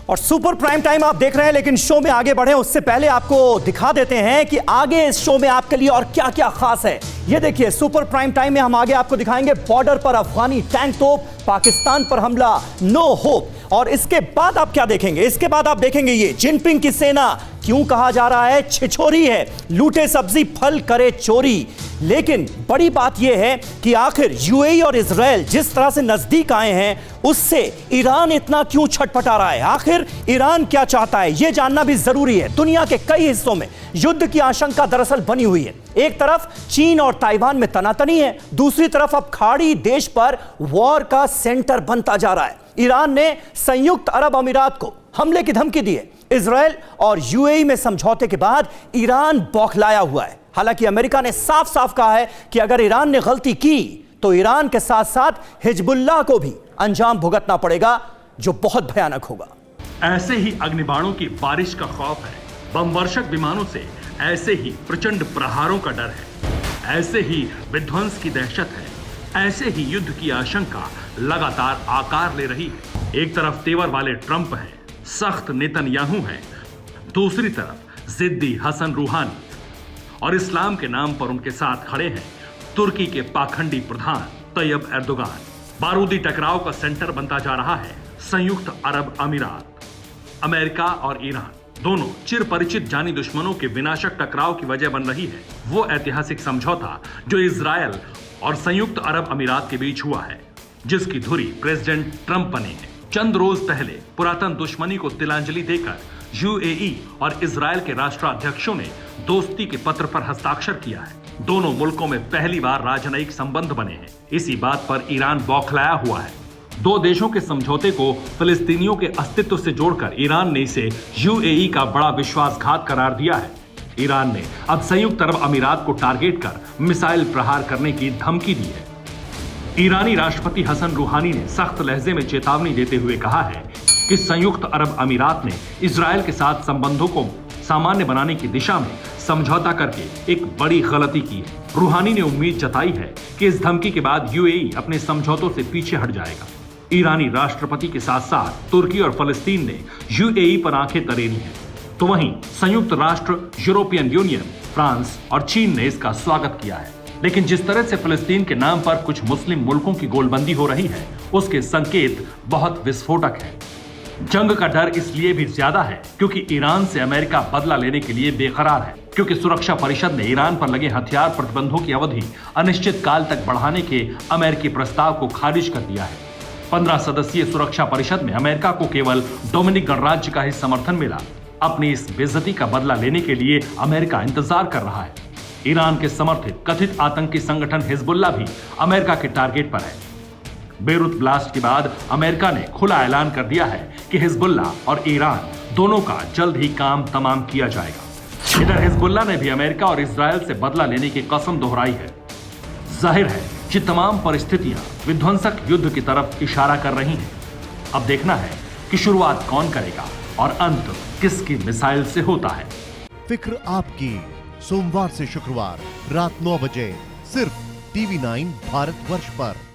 और super prime time आप देख रहे हैं, लेकिन शो में आगे बढ़े उससे पहले आपको दिखा देते हैं कि आगे इस शो में आपके लिए और क्या क्या खास है। ये देखिए, सुपर प्राइम टाइम में हम आगे आपको दिखाएंगे बॉर्डर पर अफगानी टैंक तोप, पाकिस्तान पर हमला, नो होप। और इसके बाद आप क्या देखेंगे? इसके बाद आप देखेंगे ये जिनपिंग की सेना क्यों कहा जा रहा है छिछोरी है, लूटे सब्जी फल करे चोरी। लेकिन बड़ी बात यह है कि आखिर यूएई और इजराइल जिस तरह से नजदीक आए हैं, उससे ईरान इतना क्यों छटपटा रहा है? आखिर ईरान क्या चाहता है, यह जानना भी जरूरी है। दुनिया के कई हिस्सों में युद्ध की आशंका दरअसल बनी हुई है। एक तरफ चीन और ताइवान में तनातनी है, दूसरी तरफ अब खाड़ी देश पर वॉर का सेंटर बनता जा रहा है। ईरान ने संयुक्त अरब अमीरात को हमले की धमकी दी है। इजराइल और यूएई में समझौते के बाद ईरान बौखलाया हुआ है। हालांकि अमेरिका ने साफ साफ कहा है कि अगर ईरान ने गलती की तो ईरान के साथ साथ हिजबुल्लाह को भी अंजाम भुगतना पड़ेगा, जो बहुत भयानक होगा। ऐसे ही अग्निबाणों की बारिश का खौफ है, बमवर्षक विमानों से ऐसे ही प्रचंड प्रहारों का डर है, ऐसे ही विध्वंस की दहशत है, ऐसे ही युद्ध की आशंका लगातार आकार ले रही है। एक तरफ तेवर वाले ट्रंप हैं, सख्त नेतन्याहू हैं, दूसरी तरफ जिद्दी हसन रूहानी और इस्लाम के नाम पर उनके साथ खड़े हैं तुर्की के पाखंडी प्रधान तैयब एर्दोगान। बारूदी टकराव का सेंटर बनता जा रहा है संयुक्त अरब अमीरात। अमेरिका और ईरान दोनों चिर परिचित जानी दुश्मनों के विनाशक टकराव की वजह बन रही है वो ऐतिहासिक समझौता जो इजरायल और संयुक्त अरब अमीरात के बीच हुआ है, जिसकी धुरी प्रेसिडेंट ट्रंप बने हैं। चंद रोज पहले पुरातन दुश्मनी को तिलांजलि देकर यूएई और इजरायल के राष्ट्राध्यक्षों ने दोस्ती के पत्र पर हस्ताक्षर किया है। दोनों मुल्कों में पहली बार राजनयिक संबंध बने हैं। इसी बात पर ईरान बौखलाया हुआ है। दो देशों के समझौते को फिलिस्तीनियों के अस्तित्व से जोड़कर ईरान ने इसे यूएई का बड़ा विश्वासघात करार दिया है। ईरान ने अब संयुक्त अरब अमीरात को टारगेट कर मिसाइल प्रहार करने की धमकी दी है। ईरानी राष्ट्रपति हसन रूहानी ने सख्त लहजे में चेतावनी देते हुए कहा है कि संयुक्त अरब अमीरात ने इजरायल के साथ संबंधों को सामान्य बनाने की दिशा में समझौता करके एक बड़ी गलती की है। रूहानी ने उम्मीद जताई है कि इस धमकी के बाद यूएई अपने समझौतों से पीछे हट जाएगा। ईरानी राष्ट्रपति के साथ साथ तुर्की और फलस्तीन ने यूएई पर आंखें तरेरी हैं, तो वहीं संयुक्त राष्ट्र, यूरोपियन यूनियन, फ्रांस और चीन ने इसका स्वागत किया है। लेकिन जिस तरह से फिलिस्तीन के नाम पर कुछ मुस्लिम मुल्कों की गोलबंदी हो रही है, उसके संकेत बहुत विस्फोटक हैं। जंग का डर इसलिए भी ज्यादा है क्योंकि ईरान से अमेरिका बदला लेने के लिए बेकरार है, क्योंकि सुरक्षा परिषद ने ईरान पर लगे हथियार प्रतिबंधों की अवधि अनिश्चित काल तक बढ़ाने के अमेरिकी प्रस्ताव को खारिज कर दिया है। 15 सदस्यीय सुरक्षा परिषद में अमेरिका को केवल डोमिनिक गणराज्य का ही समर्थन मिला। अपनी इस बेइज्जती का बदला लेने के लिए अमेरिका इंतजार कर रहा है। ईरान के समर्थित कथित आतंकी संगठन हिजबुल्लाह भी अमेरिका के टारगेट पर है। बेरूत ब्लास्ट के बाद अमेरिका ने खुला ऐलान कर दिया है कि हिजबुल्लाह और ईरान दोनों का जल्द ही काम तमाम किया जाएगा। इधर हिजबुल्लाह ने भी अमेरिका और इजरायल से बदला लेने की कसम दोहराई है। जाहिर है कि तमाम परिस्थितियां विध्वंसक युद्ध की तरफ इशारा कर रही हैं। अब देखना है कि शुरुआत कौन करेगा और अंत किसकी मिसाइल से होता है। फिक्र आपकी, सोमवार से शुक्रवार रात 9 बजे सिर्फ टीवी 9 भारतवर्ष पर।